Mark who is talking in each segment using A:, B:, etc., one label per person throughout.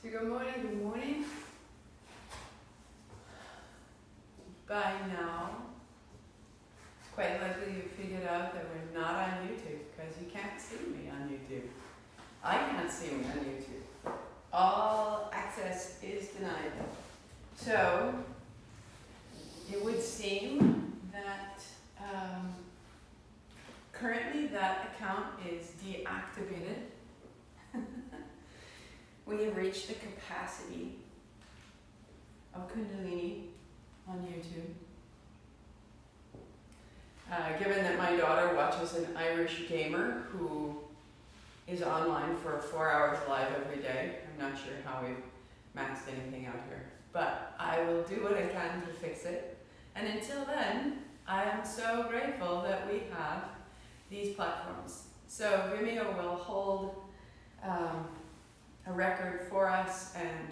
A: So good morning, good morning. By now, it's quite likely you've figured out that we're not on YouTube because you can't see me on YouTube. I can't see me on YouTube. All access is denied. So, it would seem that currently that account is deactivated. We have reached the capacity of kundalini on YouTube. Given that my daughter watches an Irish gamer who is online for 4 hours live every day, I'm not sure how we've maxed anything out here, but I will do what I can to fix it. And until then, I am so grateful that we have these platforms. So Vimeo will hold a record for us, and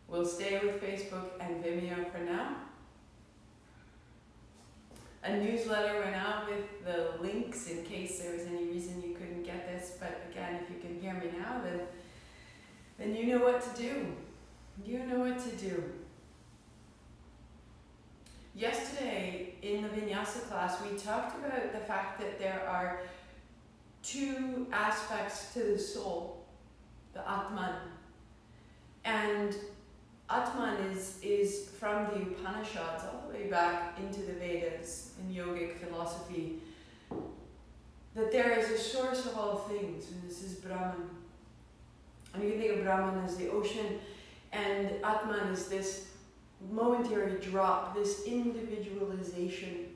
A: we'll stay with Facebook and Vimeo for now. A newsletter went out with the links in case there was any reason you couldn't get this, but again, if you can hear me now, then you know what to do. You know what to do. Yesterday in the Vinyasa class, we talked about the fact that there are two aspects to the soul, the Atman. And Atman is from the Upanishads all the way back into the Vedas in yogic philosophy, that there is a source of all things, and this is Brahman. And you can think of Brahman as the ocean, and Atman is this momentary drop, this individualization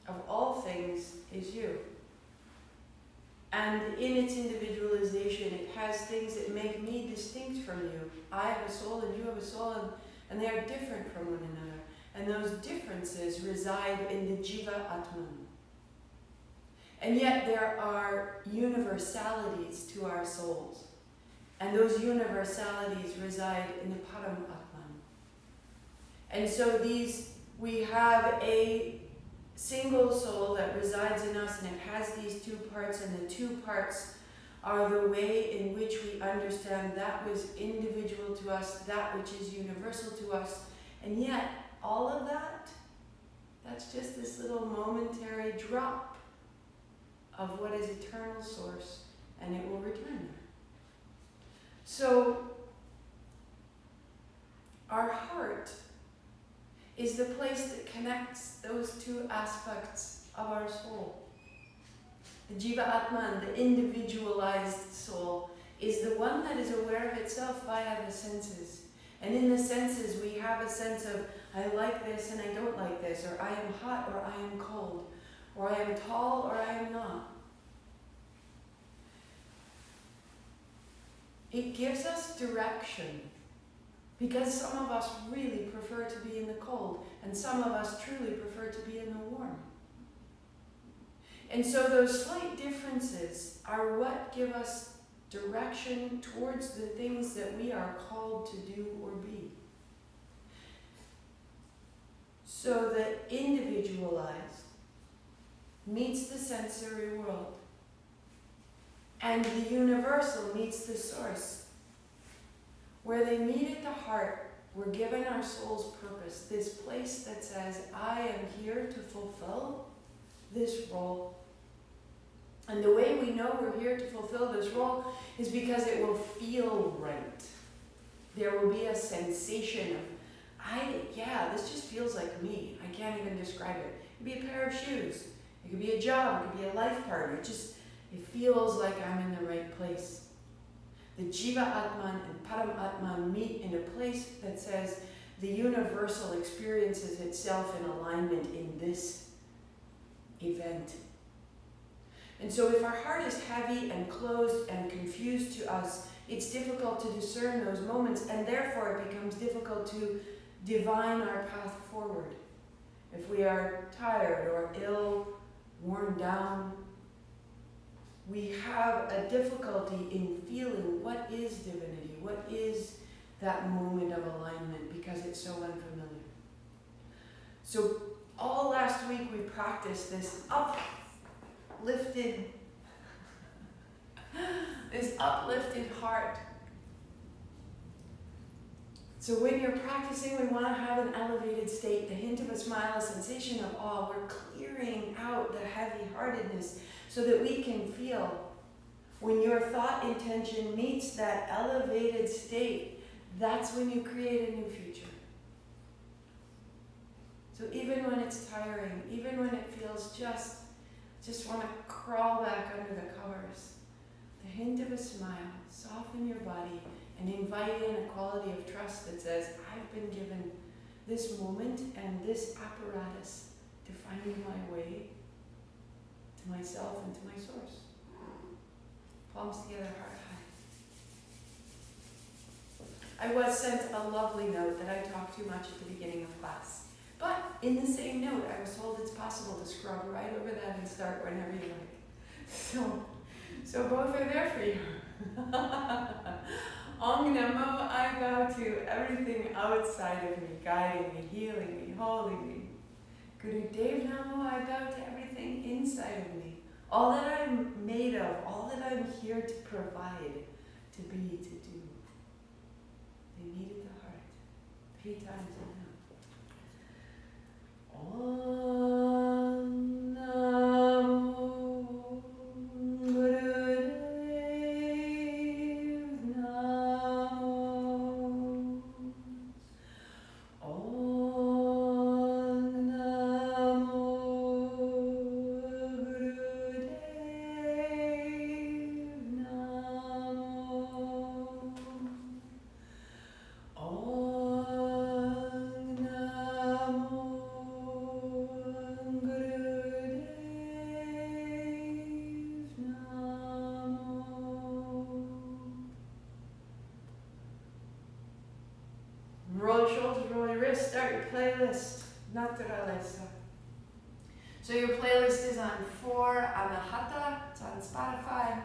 A: of all things is you. And in its individualization, it has things that make me distinct from you. I have a soul and you have a soul, and they are different from one another. And those differences reside in the Jiva Atman. And yet there are universalities to our souls. And those universalities reside in the Param Atman. And so we have a single soul that resides in us, and it has these two parts, and the two parts are the way in which we understand that was individual to us, that which is universal to us, and yet all of that, that's just this little momentary drop of what is eternal source, and it will return there. So our heart is the place that connects those two aspects of our soul. The Jiva Atman, the individualized soul, is the one that is aware of itself via the senses. And in the senses we have a sense of, I like this and I don't like this, or I am hot or I am cold, or I am tall or I am not. It gives us direction. Because some of us really prefer to be in the cold, and some of us truly prefer to be in the warm. And so those slight differences are what give us direction towards the things that we are called to do or be. So the individualized meets the sensory world, and the universal meets the source. Where they meet at the heart, we're given our soul's purpose, this place that says, I am here to fulfill this role. And the way we know we're here to fulfill this role is because it will feel right. There will be a sensation of, this just feels like me. I can't even describe it. It could be a pair of shoes. It could be a job. It could be a life partner. It feels like I'm in the right place. The Jiva Atman and Param Atman meet in a place that says the universal experiences itself in alignment in this event. And so if our heart is heavy and closed and confused to us, it's difficult to discern those moments, and therefore it becomes difficult to divine our path forward. If we are tired or ill, worn down, we have a difficulty in feeling what is divinity, what is that moment of alignment, because it's so unfamiliar. So all last week we practiced this uplifted heart So when you're practicing, we want to have an elevated state, the hint of a smile, a sensation of awe. We're clearing out the heavy-heartedness so that we can feel. When your thought intention meets that elevated state, that's when you create a new future. So even when it's tiring, even when it feels just want to crawl back under the covers, the hint of a smile, soften your body, and invite in a quality of trust that says, I've been given this moment and this apparatus to finding my way to myself and to my source. Palms together, heart high. I was sent a lovely note that I talked too much at the beginning of class. But in the same note, I was told it's possible to scrub right over that and start whenever you like. So both are there for you. Om Namo, I bow to everything outside of me, guiding me, healing me, holding me. Guru Dev Namo, I bow to everything inside of me. All that I'm made of, all that I'm here to provide, to be, to do. They needed the heart. 3 times in now. Om Namo Guru Dev Namo. Om Namo Guru Dev Namo. Om Namo Guru Dev Namo. Roll your shoulders, roll your wrists, start your playlist. Naturaleza. So your playlist is on for Anahata. It's on Spotify.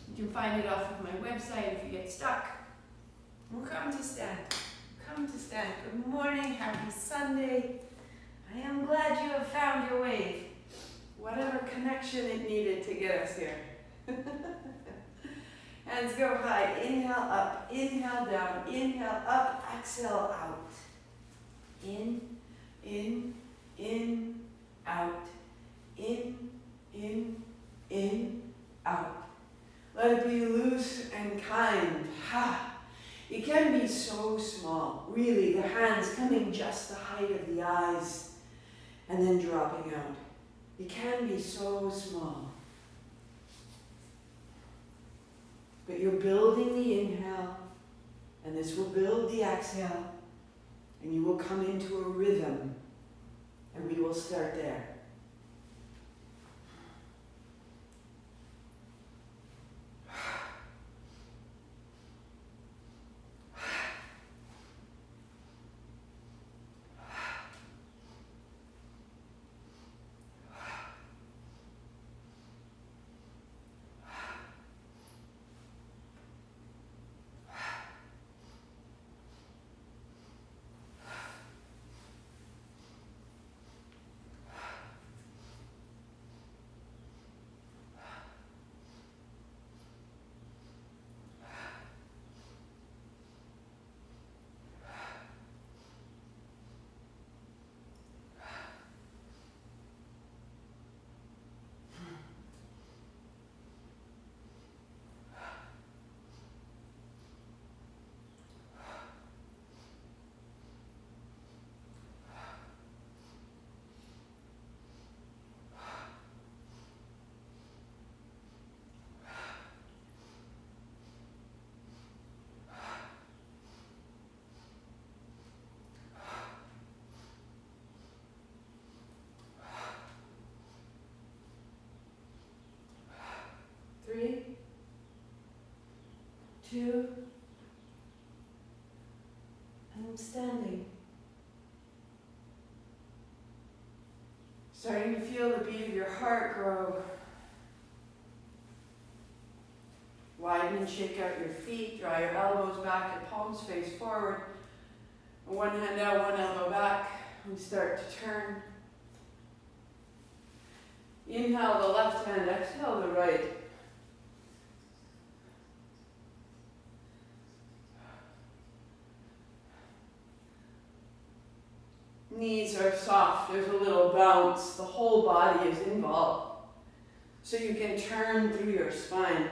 A: You can find it off of my website if you get stuck. Well, come to stand. Come to stand. Good morning. Happy Sunday. I am glad you have found your way. Whatever connection it needed to get us here. Hands go high. Inhale up. Inhale down. Inhale up. Exhale out. In, out. In, out. Let it be loose and kind. Ha! It can be so small. Really, the hands coming just the height of the eyes and then dropping out. It can be so small. But you're building the inhale, and this will build the exhale, and you will come into a rhythm, and we will start there. Three, 2, and I'm standing. Starting to feel the beat of your heart grow. Widen and shake out your feet, draw your elbows back, your palms face forward. One hand out, one elbow back. We start to turn. Inhale the left hand, exhale the right. Knees are soft, there's a little bounce, the whole body is involved. So you can turn through your spine.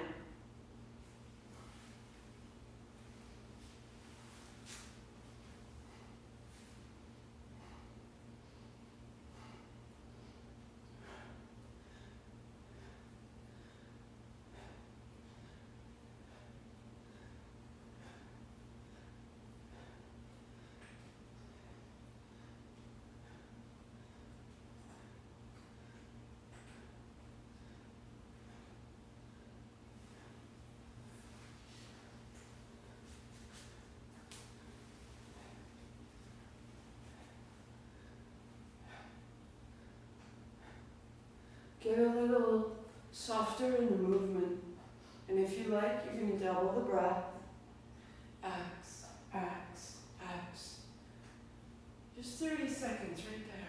A: Get a little softer in the movement. And if you like, you can double the breath. Axe, axe, axe. Just 30 seconds right there.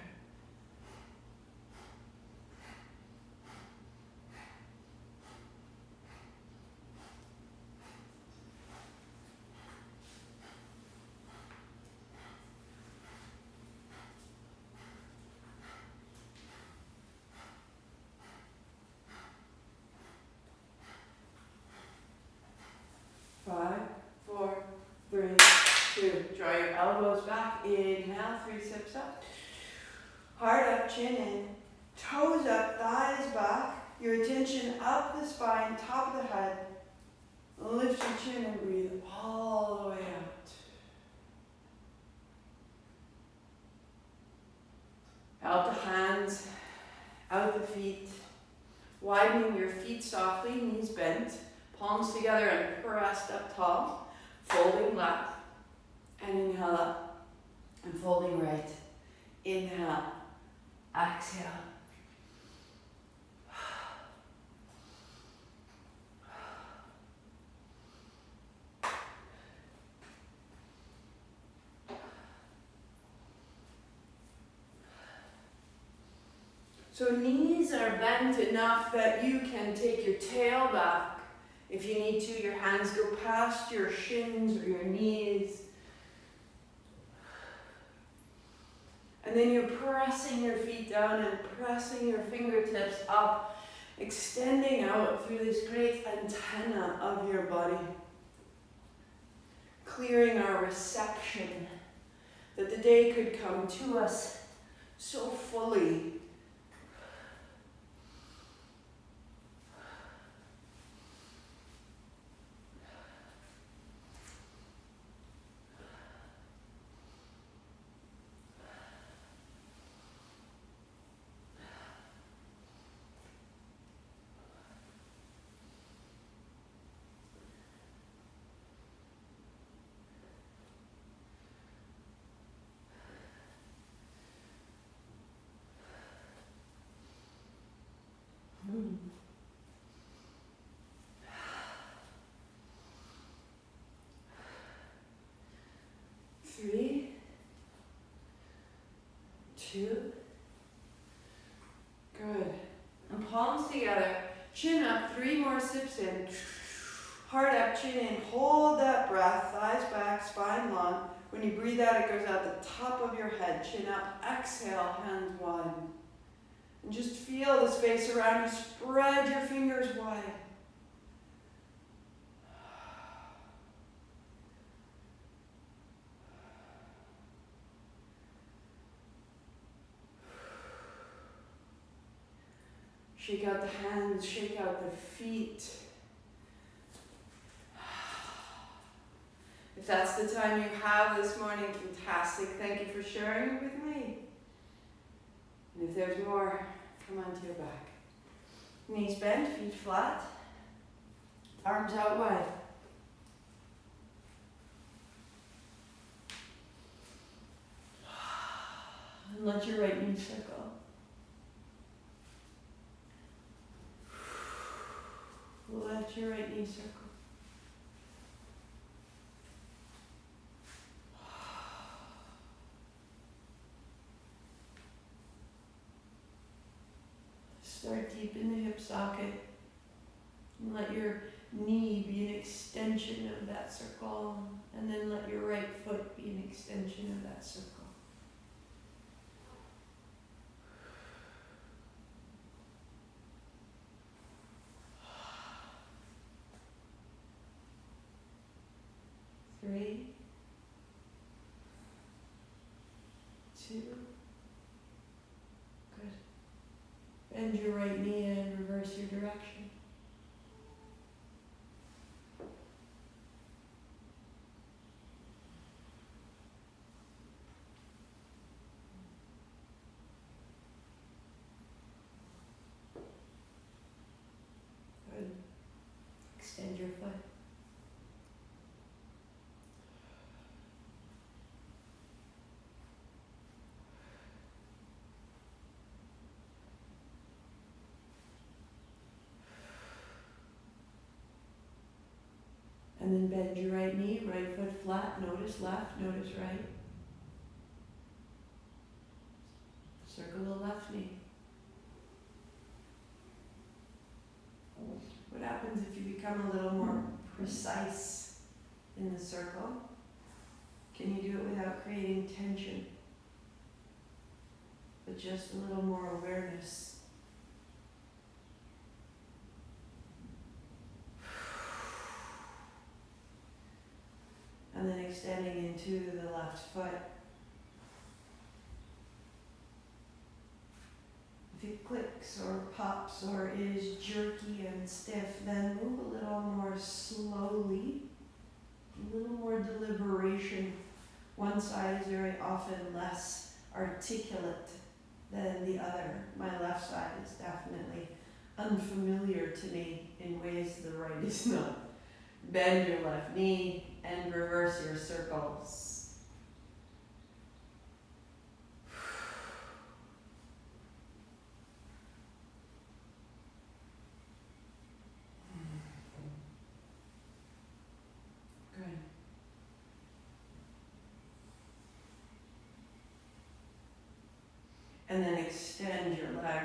A: 5, 4, 3, 2. Draw your elbows back. Inhale, 3 steps up. Heart up, chin in. Toes up, thighs back. Your attention up the spine, top of the head. Lift your chin and breathe all the way out. Out the hands, out the feet. Widening your feet softly, knees bent. Palms together and pressed up tall. Folding left. And inhale up. And folding right. Inhale. Exhale. So knees are bent enough that you can take your tail back. If you need to, your hands go past your shins or your knees. And then you're pressing your feet down and pressing your fingertips up, extending out through this great antenna of your body. Clearing our reception, that the day could come to us so fully. Three, 2, good. And palms together, chin up, 3 more sips in. Heart up, chin in, hold that breath, thighs back, spine long. When you breathe out, it goes out the top of your head, chin up, exhale, hands wide. And just feel the space around you, spread your fingers wide. Shake out the hands, shake out the feet. If that's the time you have this morning, fantastic. Thank you for sharing it with me. And if there's more, come onto your back. Knees bent, feet flat. Arms out wide. And let your right knee circle. Let your right knee circle. Start deep in the hip socket. And let your knee be an extension of that circle. And then let your right foot be an extension of that circle. 3, 2. Good. Bend your right knee and reverse your direction. Good. Extend your foot. And then bend your right knee, right foot flat, notice left, notice right. Circle the left knee. What happens if you become a little more precise in the circle? Can you do it without creating tension? But just a little more awareness. And then extending into the left foot. If it clicks or pops or is jerky and stiff, then move a little more slowly, a little more deliberation. One side is very often less articulate than the other. My left side is definitely unfamiliar to me in ways the right is not. Bend your left knee and reverse your circles. Good. And then extend your leg.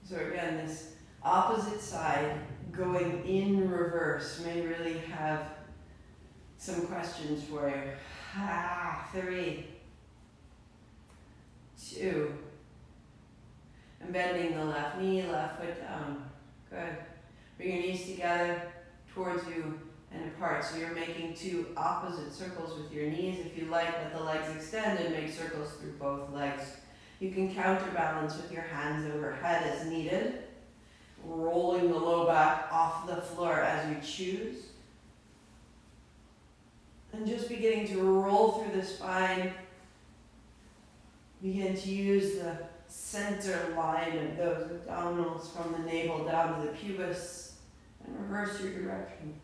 A: So again, this opposite side going in reverse may really have some questions for you. 3, 2. And bending the left knee, left foot down. Good. Bring your knees together towards you and apart. So you're making 2 opposite circles with your knees. If you like, let the legs extend and make circles through both legs. You can counterbalance with your hands overhead as needed, rolling the low back off the floor as you choose. And just beginning to roll through the spine. Begin to use the center line of those abdominals from the navel down to the pubis and reverse your direction.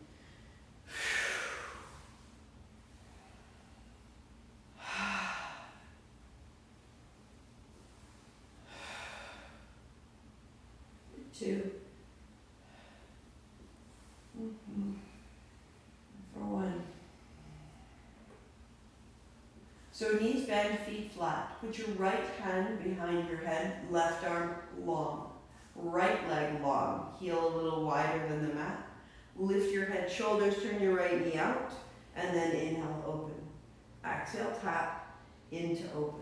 A: Two. For 1. So knees bend, feet flat. Put your right hand behind your head, left arm long. Right leg long, heel a little wider than the mat. Lift your head, shoulders, turn your right knee out, and then inhale, open. Exhale, tap into open.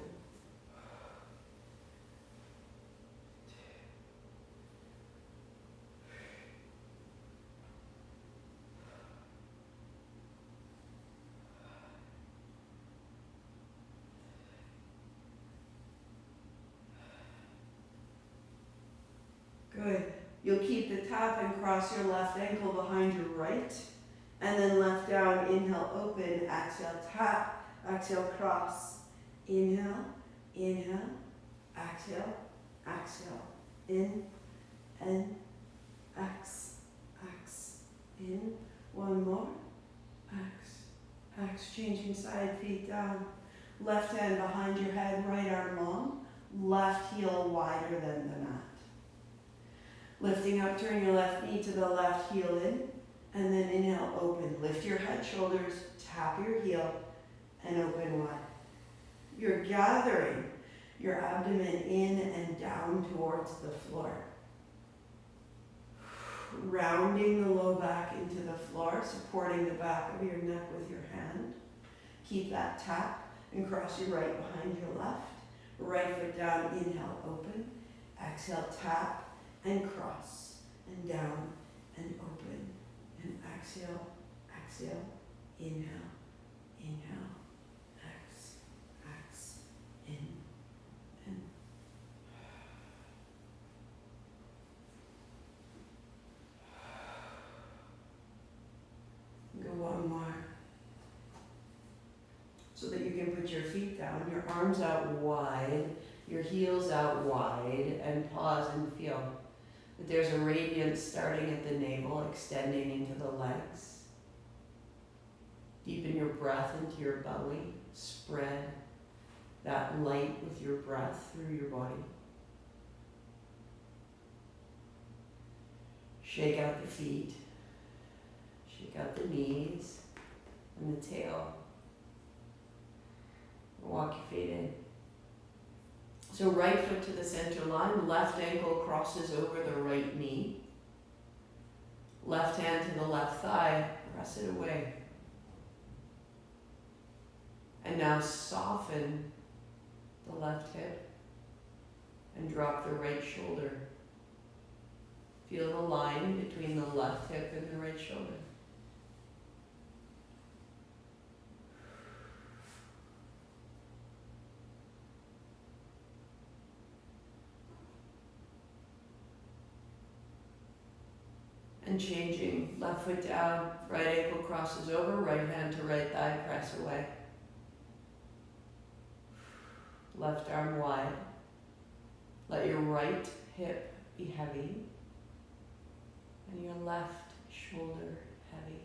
A: Good. You'll keep the tap and cross your left ankle behind your right. And then left down, inhale, open, exhale, tap, exhale, cross. Inhale, inhale, exhale, exhale. In, X, in. 1 more. X. Changing side, feet down. Left hand behind your head, right arm long. Left heel wider than the mat. Lifting up, turn your left knee to the left heel in, and then inhale, open. Lift your head, shoulders, tap your heel, and open wide. You're gathering your abdomen in and down towards the floor. Rounding the low back into the floor, supporting the back of your neck with your hand. Keep that tap and cross your right behind your left. Right foot down, inhale, open. Exhale, tap and cross and down and open and exhale, exhale, inhale, inhale, ex, in. Go one more. So that you can put your feet down, your arms out wide, your heels out wide, and pause and feel that there's a radiance starting at the navel, extending into the legs. Deepen your breath into your belly. Spread that light with your breath through your body. Shake out the feet. Shake out the knees and the tail. Walk your feet in. So right foot to the center line, left ankle crosses over the right knee. Left hand to the left thigh, press it away. And now soften the left hip and drop the right shoulder. Feel the line between the left hip and the right shoulder. And changing, left foot down, right ankle crosses over, right hand to right thigh, press away. Left arm wide. Let your right hip be heavy and your left shoulder heavy.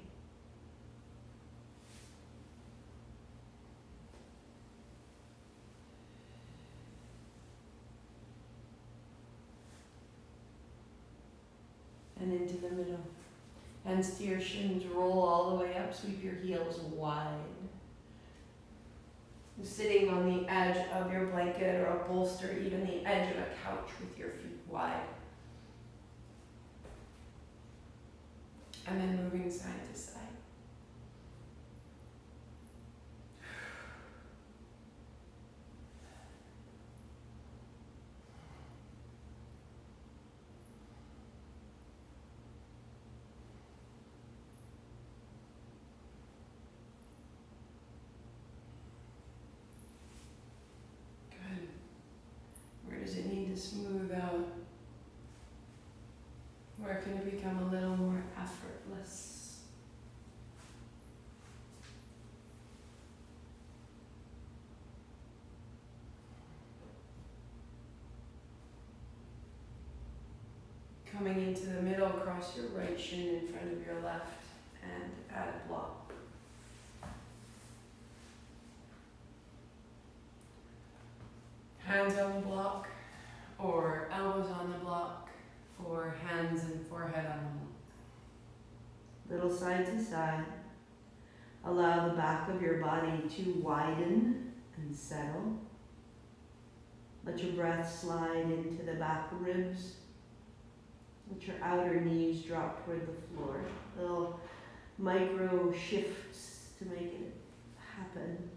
A: And into the middle. Hands to your shins, roll all the way up, sweep your heels wide. Sitting on the edge of your blanket or a bolster, even the edge of a couch with your feet wide. And then moving side to side. Does it need to smooth out? Where can it become a little more effortless? Coming into the middle, cross your right shin in front of your left and add a block. Hands on the block, or elbows on the block, or hands and forehead on the block. Little side to side. Allow the back of your body to widen and settle. Let your breath slide into the back ribs. Let your outer knees drop toward the floor. Little micro shifts to make it happen.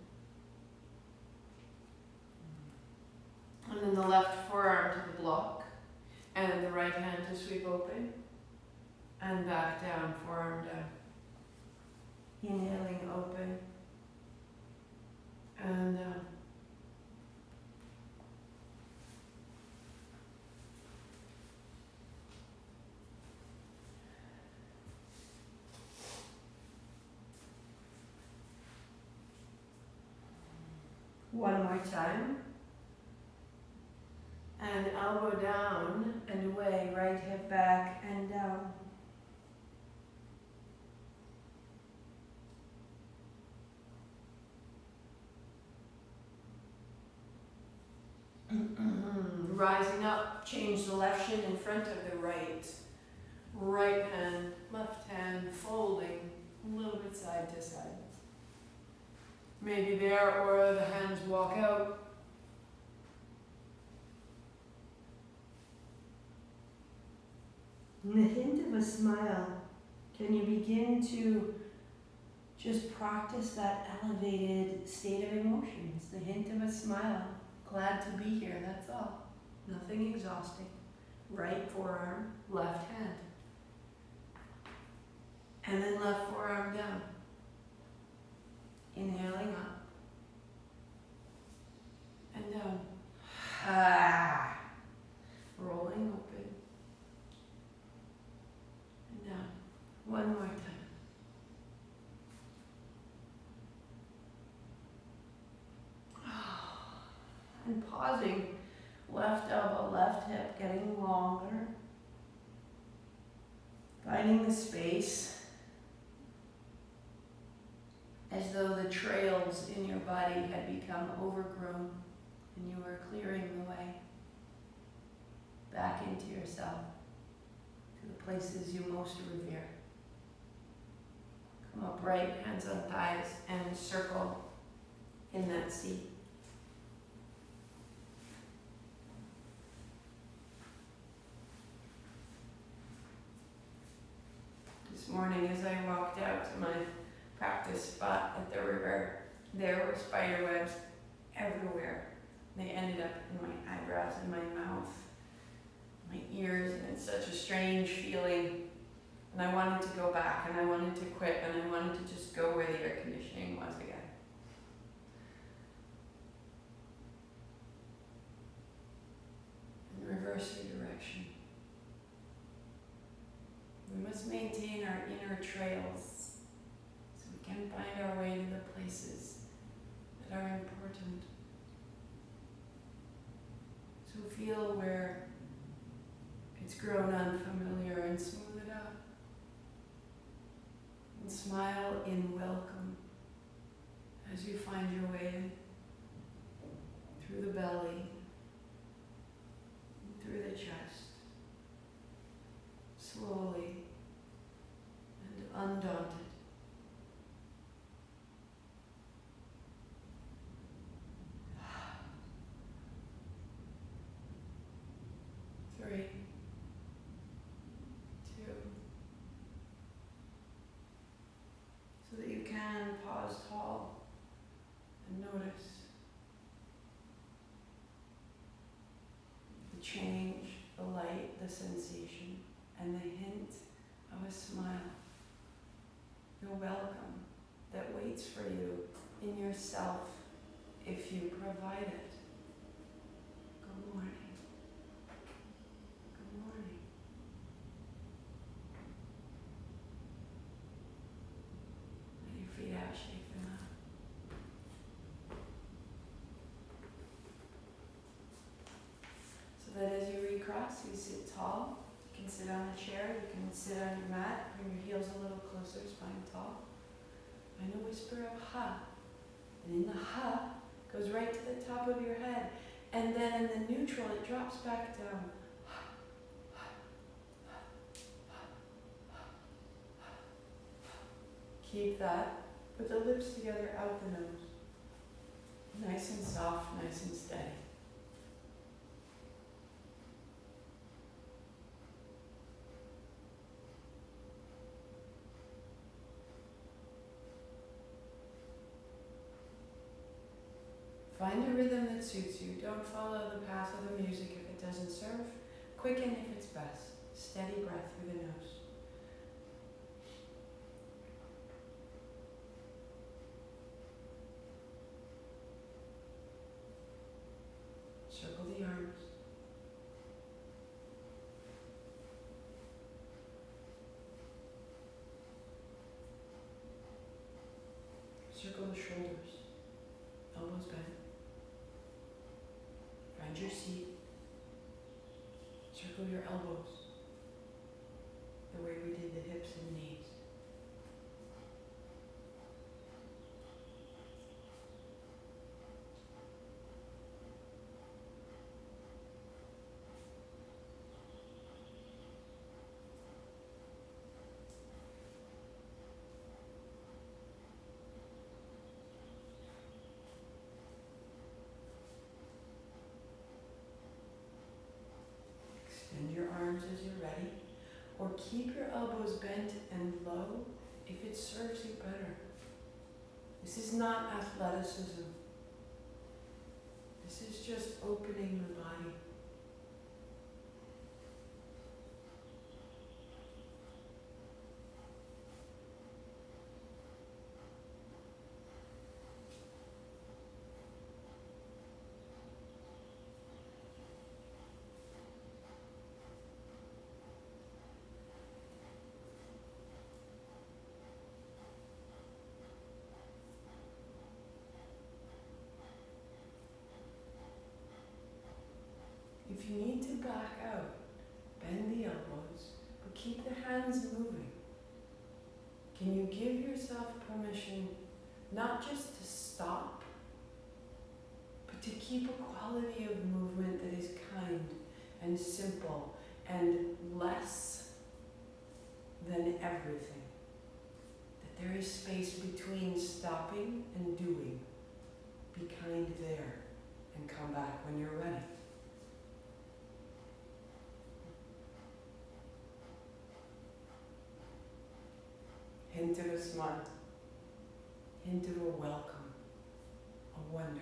A: And then the left forearm to the block, and the right hand to sweep open, and back down, forearm down. Inhaling open, and down. One more time. And elbow down and away, right hip back and down. Rising up, change the left shin in front of the right. Right hand, left hand, folding a little bit side to side. Maybe there, or the hands walk out. And the hint of a smile, can you begin to just practice that elevated state of emotions? The hint of a smile, glad to be here, that's all. Nothing exhausting. Right forearm, left hand. And then left forearm down. Inhaling up. And down. Ah. Rolling open. And down. One more time. And pausing. Left elbow, left hip getting longer. Finding the space. As though the trails in your body had become overgrown and you were clearing the way back into yourself, to the places you most revere. Come upright, hands on thighs, and circle in that seat. This morning as I walked out to my practice spot at the river, there were spider webs everywhere. They ended up in my eyebrows, in my mouth, my ears, and it's such a strange feeling. And I wanted to go back, and I wanted to quit, and I wanted to just go where the air conditioning was again. And reverse your direction. We must maintain our inner trails so we can find our way to the places that are important. So feel where it's grown unfamiliar and smooth it out. And smile in welcome as you find your way in through the belly, through the chest, slowly and undaunted. Three, two, so that you can pause tall and notice the change, the light, the sensation, and the hint of a smile, the welcome that waits for you in yourself if you provide it. Good morning. Good morning. Let your feet out, shake them out. So that as you recross, you sit tall. You can sit on a chair, you can sit on your mat, bring your heels a little closer, spine tall. And a whisper of ha. And in the ha goes right to the top of your head. And then in the neutral, it drops back down. Keep that. Put the lips together, out the nose. Nice and soft, nice and steady. Find a rhythm that suits you. Don't follow the path of the music if it doesn't serve. Quicken if it's best. Steady breath through the nose. Circle the arms. Circle the shoulders. Elbows bent. Find your seat. Circle your elbows. The way we did the hips and knees. Extend your arms as you're ready, or keep your elbows bent and low if it serves you better. This is not athleticism. This is just opening the body. back out. Bend the elbows, but keep the hands moving. Can you give yourself permission not just to stop, but to keep a quality of movement that is kind and simple and less than everything? That there is space between stopping and doing. Be kind there and come back when you're ready. Hint of a smile, hint of a welcome, a wonder.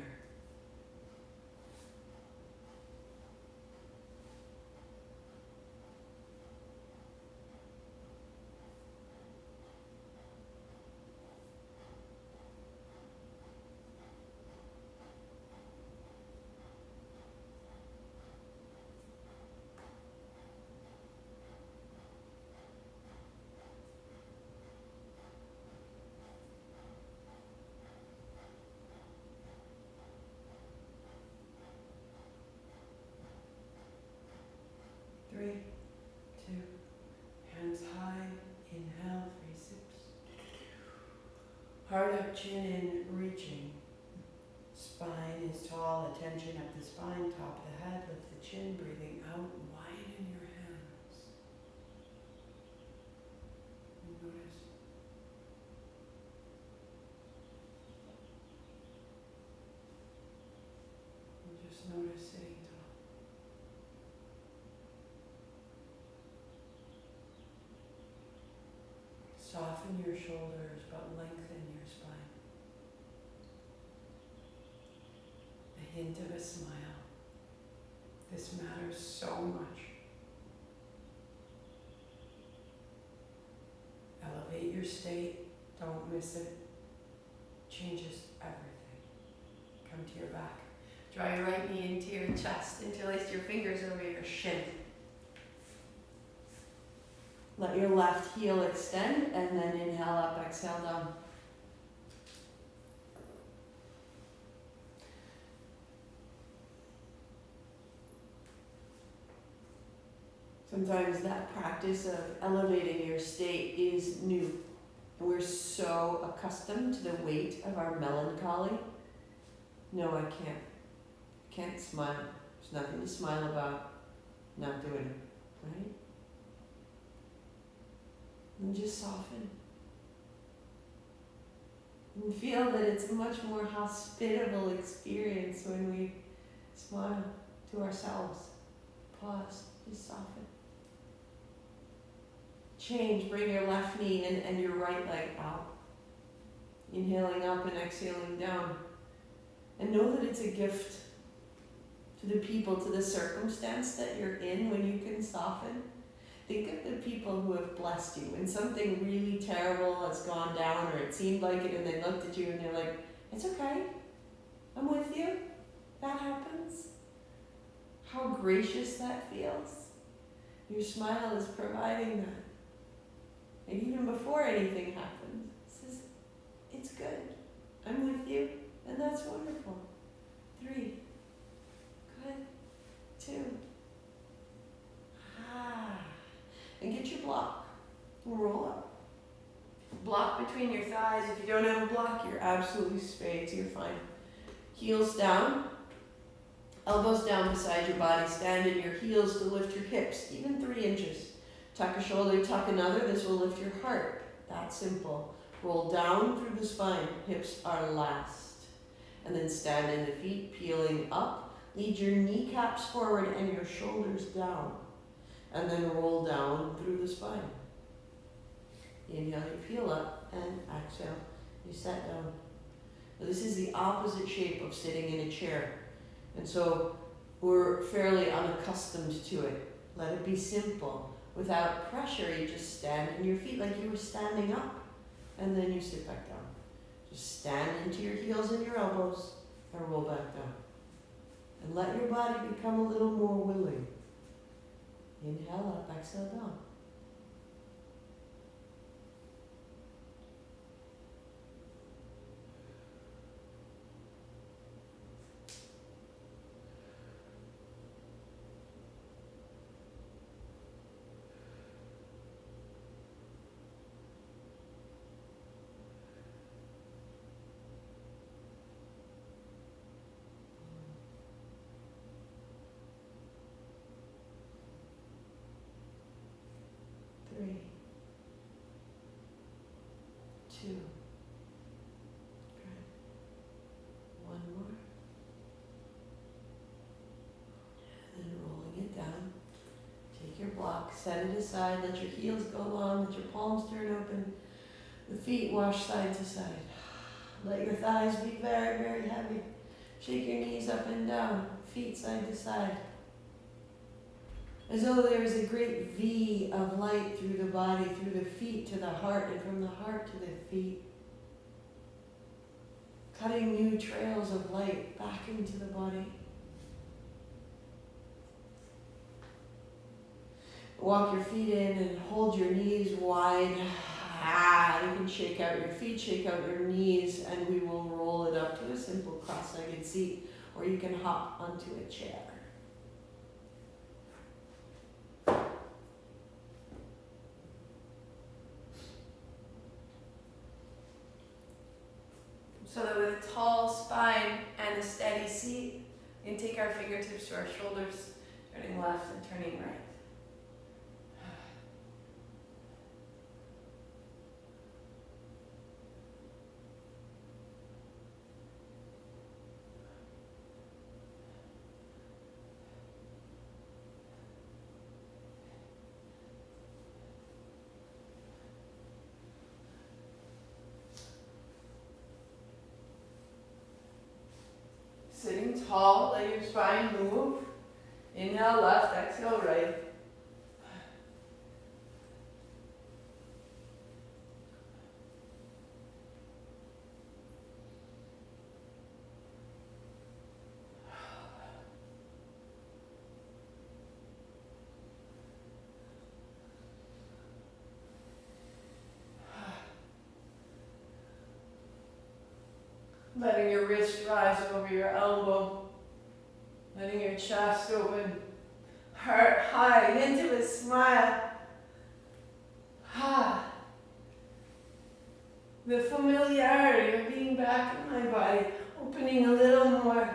A: Three, two, hands high, inhale, 3 sips. Heart up, chin in, reaching. Spine is tall, attention up the spine, top of the head, lift the chin, breathing out, widen your hands. And notice. And just notice sitting tall. Soften your shoulders, but lengthen your spine. A hint of a smile. This matters so much. Elevate your state. Don't miss it. Changes everything. Come to your back. Draw your right knee into your chest. Interlace your fingers over your shin. Let your left heel extend and then inhale up, exhale down. Sometimes that practice of elevating your state is new. And we're so accustomed to the weight of our melancholy. No, I can't. I can't smile. There's nothing to smile about. Not doing it, right? And just soften. And feel that it's a much more hospitable experience when we smile to ourselves. Pause, just soften. Change, bring your left knee in and your right leg out. Inhaling up and exhaling down. And know that it's a gift to the people, to the circumstance that you're in when you can soften. Think of the people who have blessed you. When something really terrible has gone down or it seemed like it and they looked at you and they're like, it's okay, I'm with you, that happens. How gracious that feels. Your smile is providing that. And even before anything happens, it says, it's good, I'm with you, and that's wonderful. 3, good, 2, and get your block. And roll up. Block between your thighs. If you don't have a block, you're absolutely spades. You're fine. Heels down. Elbows down beside your body. Stand in your heels to lift your hips, even 3 inches. Tuck a shoulder, tuck another. This will lift your heart. That's simple. Roll down through the spine. Hips are last. And then stand in the feet, peeling up. Lead your kneecaps forward and your shoulders down. And then roll down through the spine. Inhale, you peel up, and exhale, you set down. Now, this is the opposite shape of sitting in a chair. And so we're fairly unaccustomed to it. Let it be simple. Without pressure, you just stand in your feet like you were standing up. And then you sit back down. Just stand into your heels and your elbows and roll back down. And let your body become a little more willing. Inhale up, exhale down. 2. Good. One more. And then rolling it down. Take your block, set it aside, let your heels go long, let your palms turn open, the feet wash side to side. Let your thighs be very, very heavy. Shake your knees up and down, feet side to side. As though there is a great V of light through the body, through the feet to the heart, and from the heart to the feet. Cutting new trails of light back into the body. Walk your feet in and hold your knees wide. You can shake out your feet, shake out your knees, and we will roll it up to a simple cross-legged seat, or you can hop onto a chair. So that with a tall spine and a steady seat, we can take our fingertips to our shoulders, turning left and turning right. Sitting tall, let your spine move. Inhale left, exhale right. Letting your wrist rise over your elbow. Letting your chest open. Heart high into a smile. The familiarity of being back in my body. Opening a little more.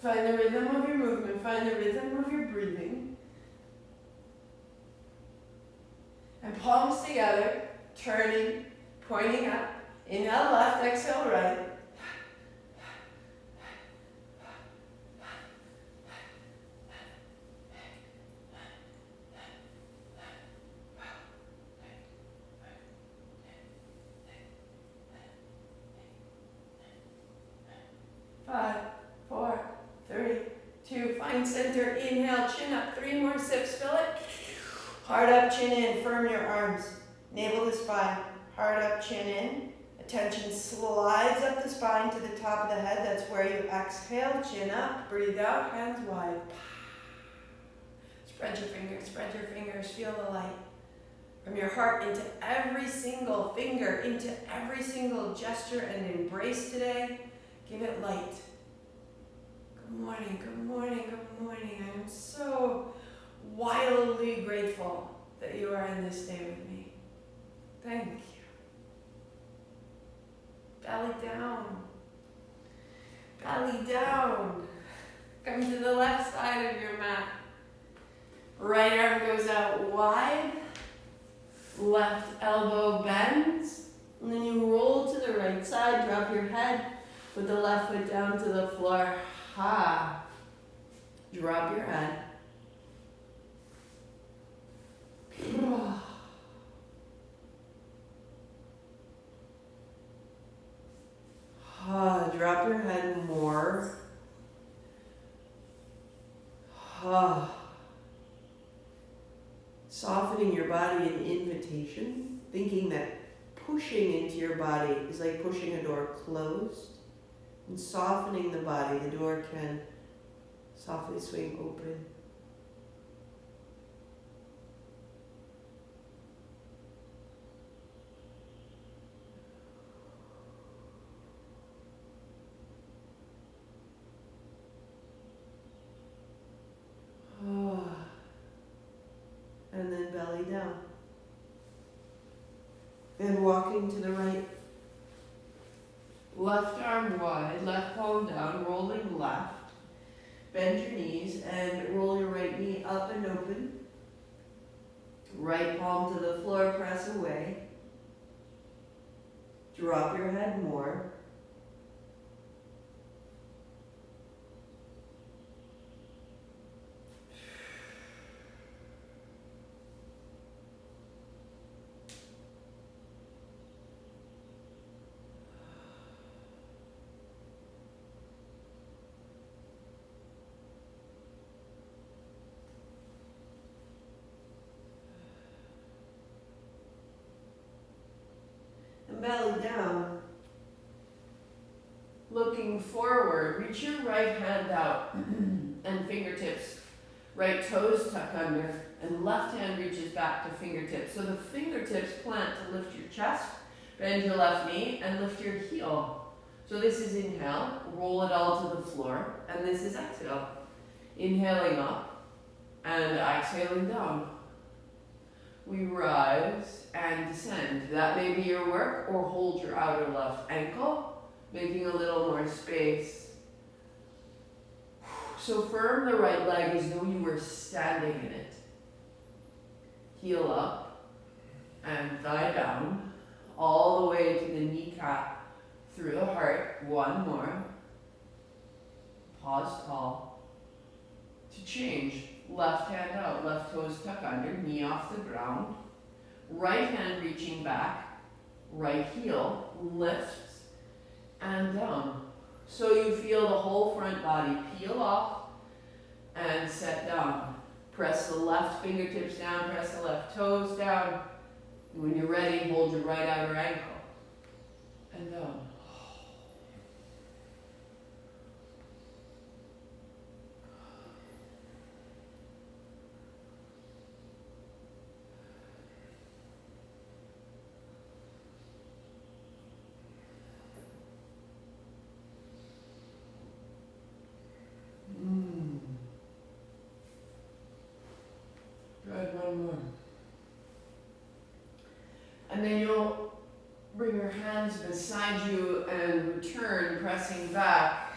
A: Find the rhythm of your movement. Find the rhythm of your breathing. And palms together, turning, pointing up. Inhale left, exhale right. 5, 4, 3, 2. Find center. Inhale, chin up. 3 more sips. Fill it. Heart up, chin in. Firm your arms. Navel to spine. Heart up, chin in. Attention slides up the spine to the top of the head. That's where you exhale. Chin up. Breathe out. Hands wide. Spread your fingers. Spread your fingers. Feel the light. From your heart into every single finger, into every single gesture and embrace today. Give it light. Good morning, good morning, good morning. I am so wildly grateful that you are in this day with me. Thank you. Belly down. Belly down. Come to the left side of your mat. Right arm goes out wide. Left elbow bends. And then you roll to the right side. Drop your head. Put the left foot down to the floor. Drop your head. Drop your head more. Softening your body an invitation, thinking that pushing into your body is like pushing a door closed. And softening the body, the door can softly swing open. And then belly down. And walking to the right. Left arm wide, left palm down, rolling left. Bend your knees and roll your right knee up and open. Right palm to the floor, press away. Drop your head more. And belly down. Looking forward, reach your right hand out and fingertips. Right toes tuck under and left hand reaches back to fingertips. So the fingertips plant to lift your chest, bend your left knee and lift your heel. So this is inhale, roll it all to the floor, and this is exhale. Inhaling up and exhaling down. We rise and descend. That may be your work, or hold your outer left ankle, making a little more space. So firm the right leg as though you were standing in it. Heel up and thigh down, all the way to the kneecap, through the heart. One more. Pause tall. To change, left hand out, left toes tuck under, knee off the ground. Right hand reaching back, right heel lifts and down. So you feel the whole front body peel off and set down. Press the left fingertips down, press the left toes down. When you're ready, hold your right outer ankle and down. Good, one more. And then you'll bring your hands beside you and return, pressing back.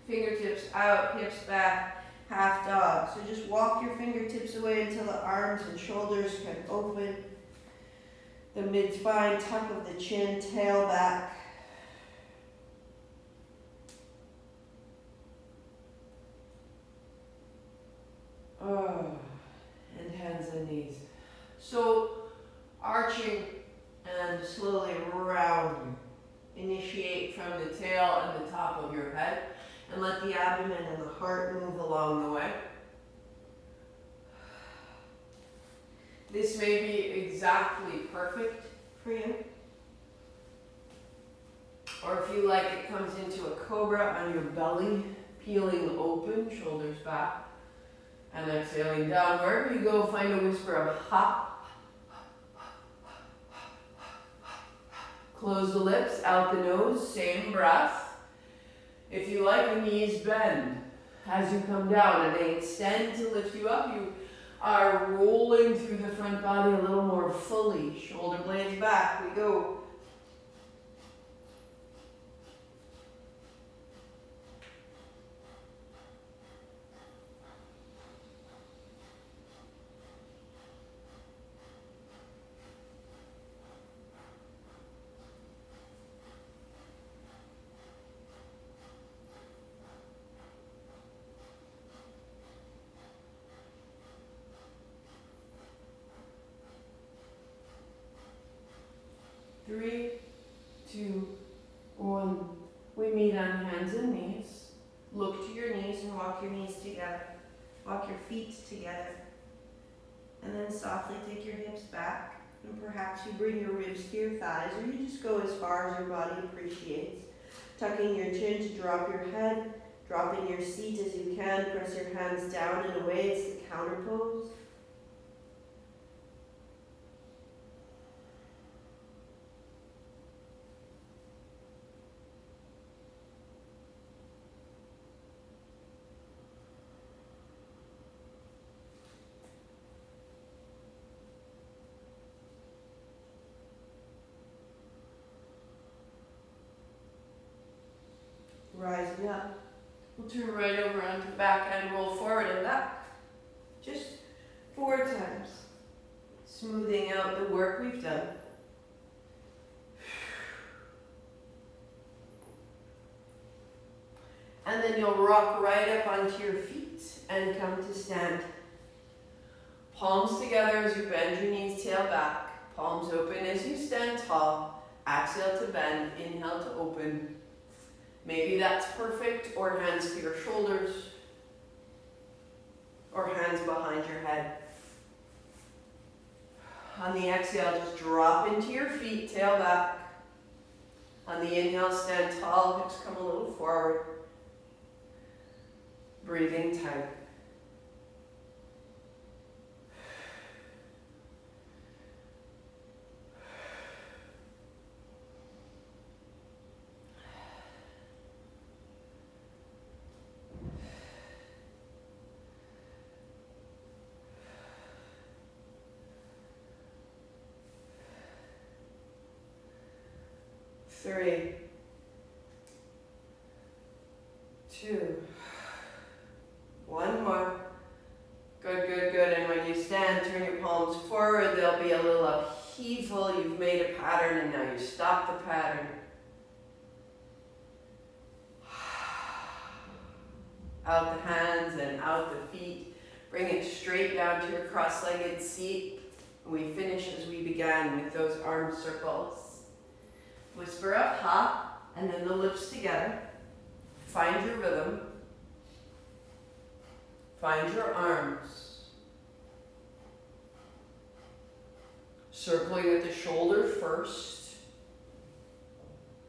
A: Fingertips out, hips back, half dog. So just walk your fingertips away until the arms and shoulders can open. The mid-spine, tuck of the chin, tail back. And hands and knees. So arching and slowly rounding. Initiate from the tail and the top of your head, and let the abdomen and the heart move along the way. This may be exactly perfect for you. Or if you like, it comes into a cobra on your belly, peeling open, shoulders back. And exhaling down. Wherever you go, find a whisper of ha. Close the lips, out the nose, same breath. If you like, the knees bend as you come down and they extend to lift you up. You are rolling through the front body a little more fully. Shoulder blades back, we go. Three, two, one. We meet on hands and knees. Look to your knees and walk your knees together. Walk your feet together. And then softly take your hips back. And perhaps you bring your ribs to your thighs, or you just go as far as your body appreciates. Tucking your chin to drop your head. Dropping your seat as you can. Press your hands down and away. It's the counter pose. Rising up, We'll turn right over onto the back and roll forward and back. Just 4 times. Smoothing out the work we've done. And then you'll rock right up onto your feet and come to stand. Palms together as you bend your knees, tail back. Palms open as you stand tall. Exhale to bend, inhale to open. Maybe that's perfect, or hands to your shoulders, or hands behind your head. On the exhale, just drop into your feet, tail back. On the inhale, stand tall, hips come a little forward. Breathing tight. Three, 2, 1 more. Good, good, good. And when you stand, turn your palms forward. There'll be a little upheaval. You've made a pattern and now you stop the pattern. Out the hands and out the feet. Bring it straight down to your cross-legged seat. We finish as we began with those arm circles. Whisper up, ha, and then the lips together. Find your rhythm. Find your arms. Circling at the shoulder first.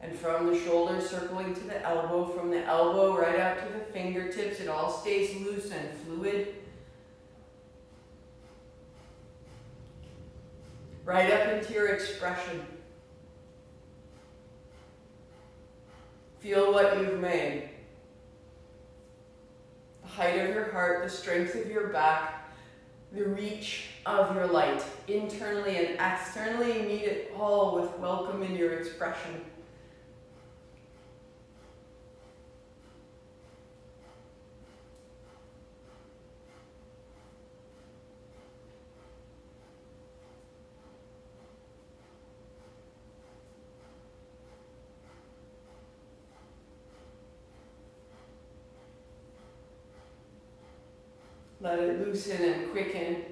A: And from the shoulder, circling to the elbow. From the elbow right out to the fingertips. It all stays loose and fluid. Right up into your expression. Feel what you've made. The height of your heart, the strength of your back, the reach of your light. Internally and externally, meet it all with welcome in your expression. Let it loosen and quicken.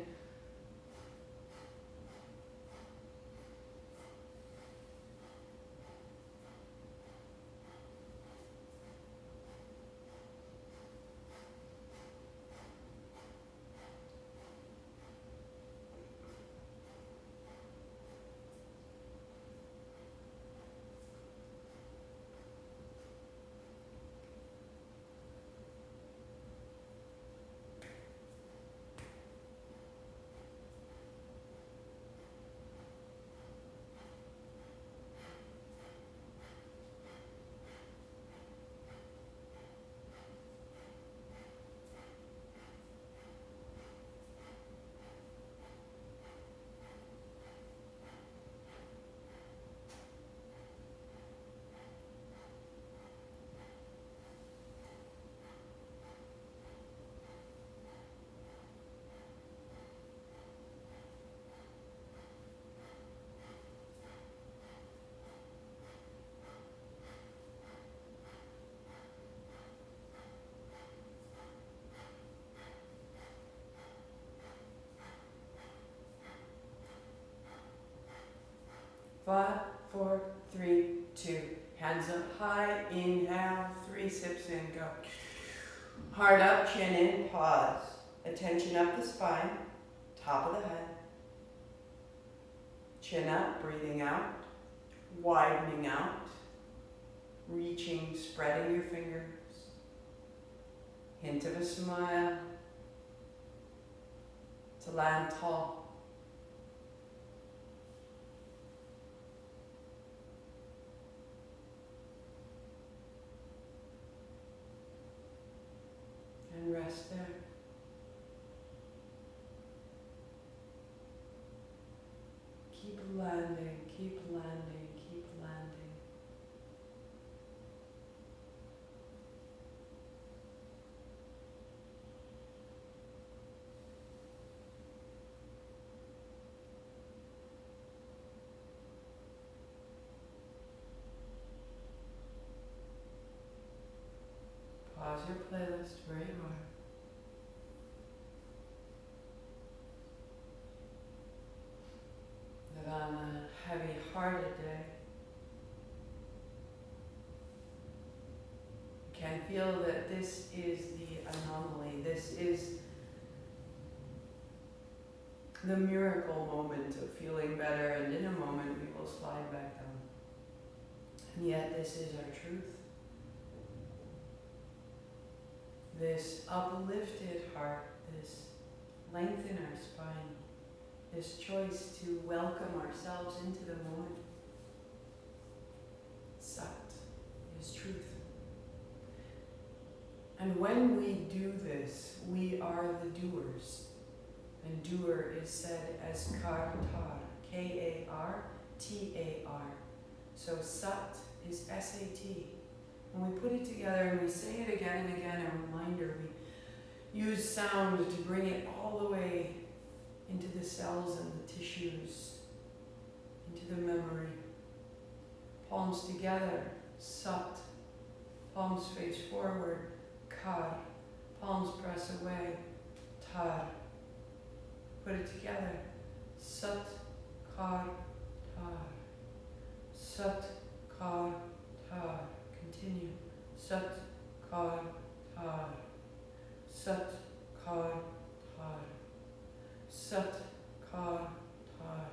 A: Five, 4, 3, 2. Hands up high, inhale, 3 sips in, go. Heart up, chin in, pause. Attention up the spine, top of the head. Chin up, breathing out, widening out, reaching, spreading your fingers. Hint of a smile to land tall. And rest there. Keep landing, keep landing, keep landing. light-hearted day. You can feel that this is the anomaly. This is the miracle moment of feeling better, and in a moment we will slide back down. And yet this is our truth. This uplifted heart, this length in our spine, this choice to welcome ourselves into the moment. Sat is truth. And when we do this, we are the doers. And doer is said as kartar, K-A-R-T-A-R. So sat is S-A-T. When we put it together and we say it again and again, a reminder, we use sound to bring it all the way into the cells and the tissues, into the memory. Palms together, sat. Palms face forward, kar. Palms press away, tar. Put it together, sat, kar, tar. Sat, kar, tar. Continue. Sat, kar, tar. Sat, kar, tar. Sat, kar, tar.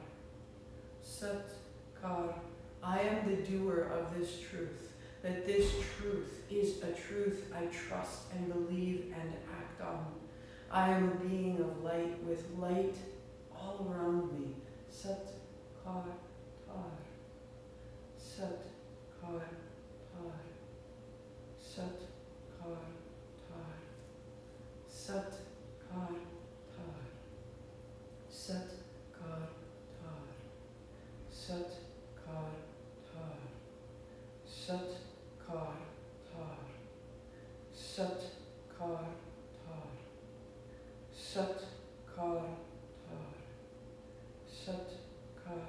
A: Sat, kar. I am the doer of this truth, that this truth is a truth I trust and believe and act on. I am a being of light with light all around me. Sat, kar, tar. Sat, kar, tar. Sat, kar, tar. Sat, kar, tar. Sat, kar, tar. Sat, kar, tar. Sat, kar, tar. Sat, kar, tar. Sat, kar, tar. Sat, kar,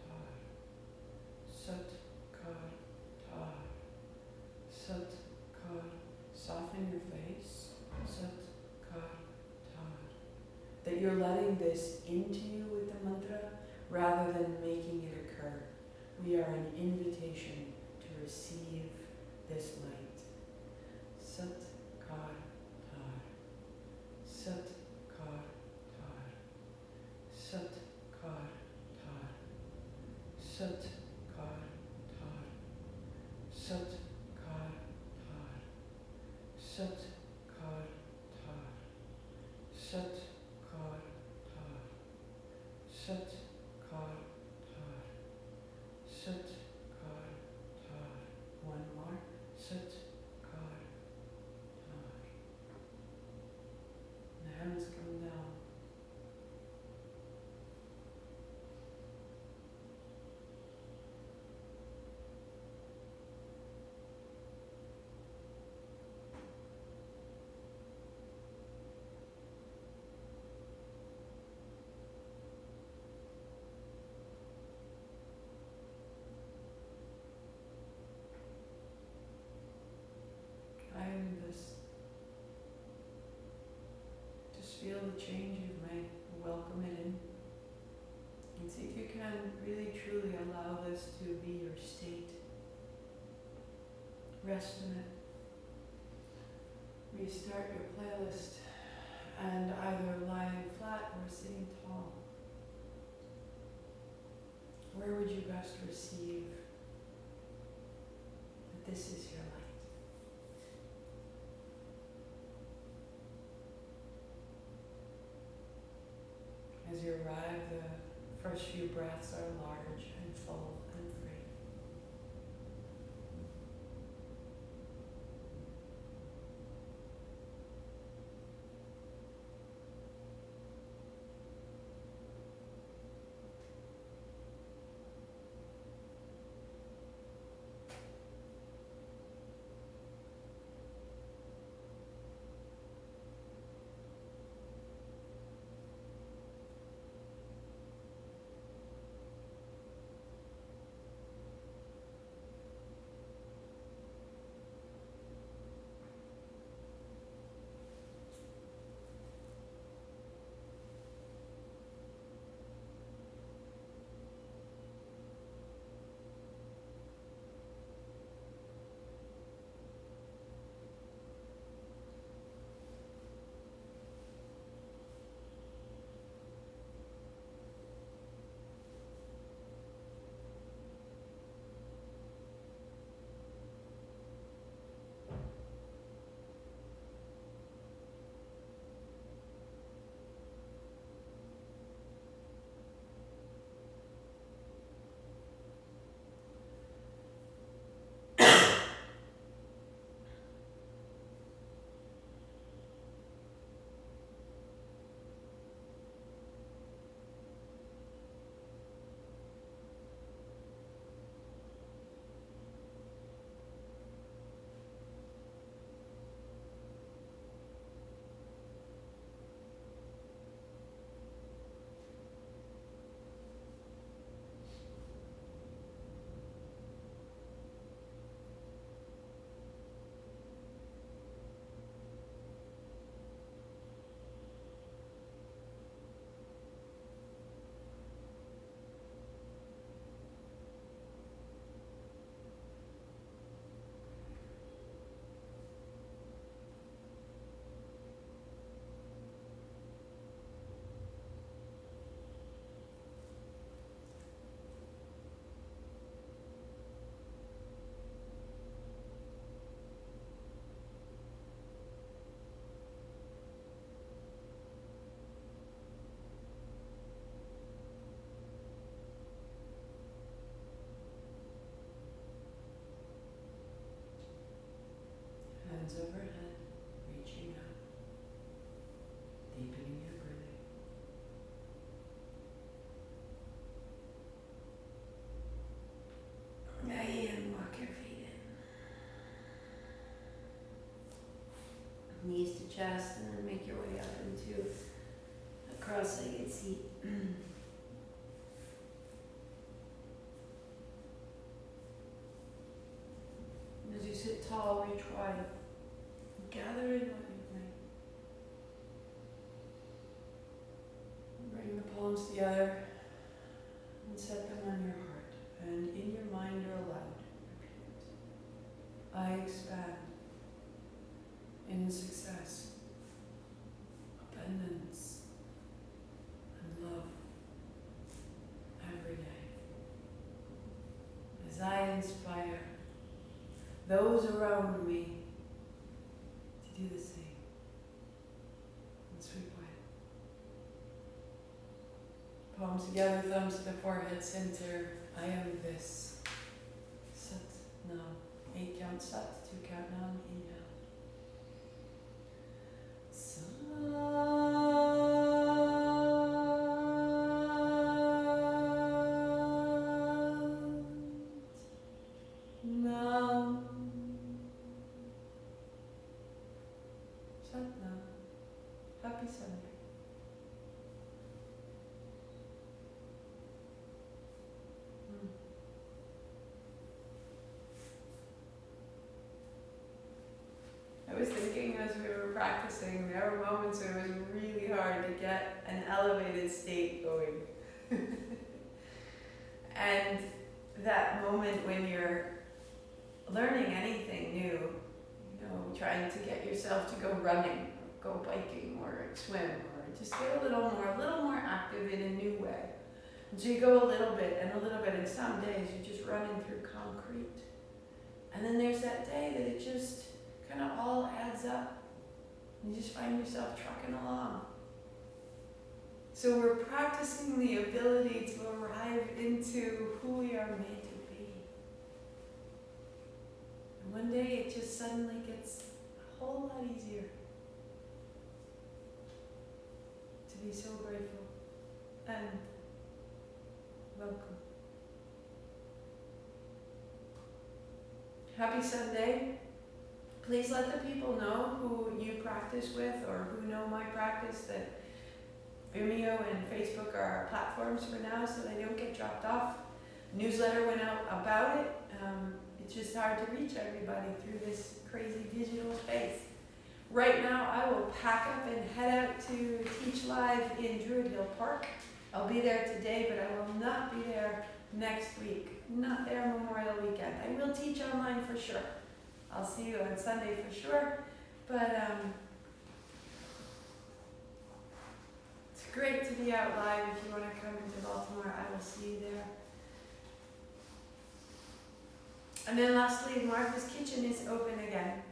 A: tar. Sat, kar, tar. Sat, kar. Soften your face. Sat, kar, tar. That you're letting this into you with the mantra rather than making it occur. We are an invitation to receive this light. Sat, kar, tar. Sat, kar, tar. Sat, kar, tar. Sat, kar, tar. Sat, kar, tar. Sat, kar, tar. Sat, kar, tar. Sat, kar, tar. Sat, kar, tar. One more. Sat, kar, tar. The hands come down. I am this. Just feel the change you've made. Welcome it in. And see if you can really truly allow this to be your state. Rest in it. Restart your playlist and either lying flat or sitting tall. Where would you best receive that this is your light? As you arrive, the first few breaths are large and full and free. chest, and then make your way up into a cross-legged seat. As you sit tall, reach wide. Gather in what you may. Bring the palms together and set them on your heart. And in your mind or aloud, repeat. I expand in success, abundance, and love every day. As I inspire those around me to do the same. And sweep wide. Palms together, thumbs to the forehead center. I am this. Sat now. 8 count sat, 2 count nam. Inhale. Happy Sunday. I was thinking as we were practicing, there were moments where it was really hard to get an elevated state going. And that moment when you're learning anything new, trying to get yourself to go running, or go biking, or swim, or just get a little more active in a new way. And so you go a little bit, and some days you're just running through concrete. And then there's that day that it just kind of all adds up. You just find yourself trucking along. So we're practicing the ability to arrive into who we are made to be. And one day it just suddenly gets a whole lot easier to be so grateful and welcome. Happy Sunday. Please let the people know who you practice with or who know my practice that Vimeo and Facebook are our platforms for now so they don't get dropped off. Newsletter went out about it. It's just hard to reach everybody through this crazy digital space. Right now I will pack up and head out to teach live in Druid Hill Park. I'll be there today, but I will not be there next week. Not there Memorial Weekend. I will teach online for sure. I'll see you on Sunday for sure, but it's great to be out live. If you want to come into Baltimore, I will see you there. And then lastly, Martha's Kitchen is open again.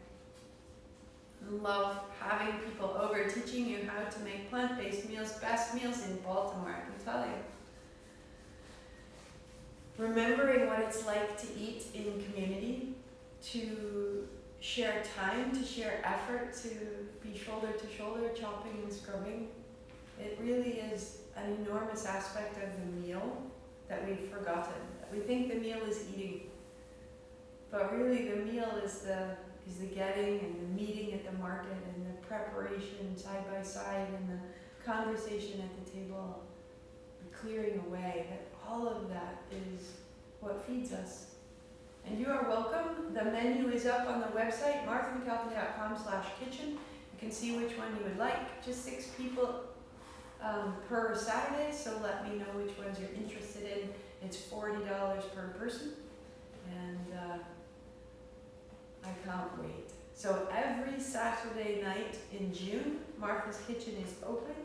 A: Love having people over, teaching you how to make plant-based meals, best meals in Baltimore, I can tell you. Remembering what it's like to eat in community, to share time, to share effort, to be shoulder to shoulder, chopping and scrubbing. It really is an enormous aspect of the meal that we've forgotten. We think the meal is eating, but really the meal is the getting and the meeting at the market and the preparation side by side and the conversation at the table, the clearing away, that all of that is what feeds us. And you are welcome. The menu is up on the website, marthamcalkin.com/kitchen. You can see which one you would like. Just 6 people per Saturday, so let me know which ones you're interested in. It's $40 per person, and I can't wait. So every Saturday night in June, Martha's Kitchen is open,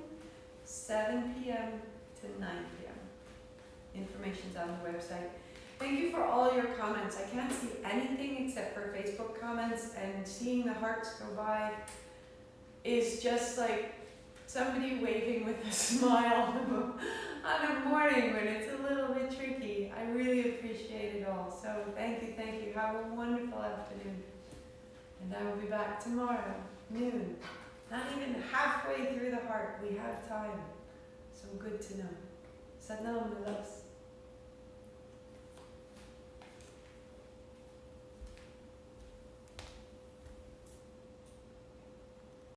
A: 7 p.m. to 9 p.m. Information's on the website. Thank you for all your comments. I can't see anything except for Facebook comments, and seeing the hearts go by is just like somebody waving with a smile on a morning when it's a little bit tricky. I really appreciate it all. So thank you, thank you. Have a wonderful afternoon. And I will be back tomorrow, noon. Not even halfway through the heart. We have time. So good to know. Sadnam, my loves.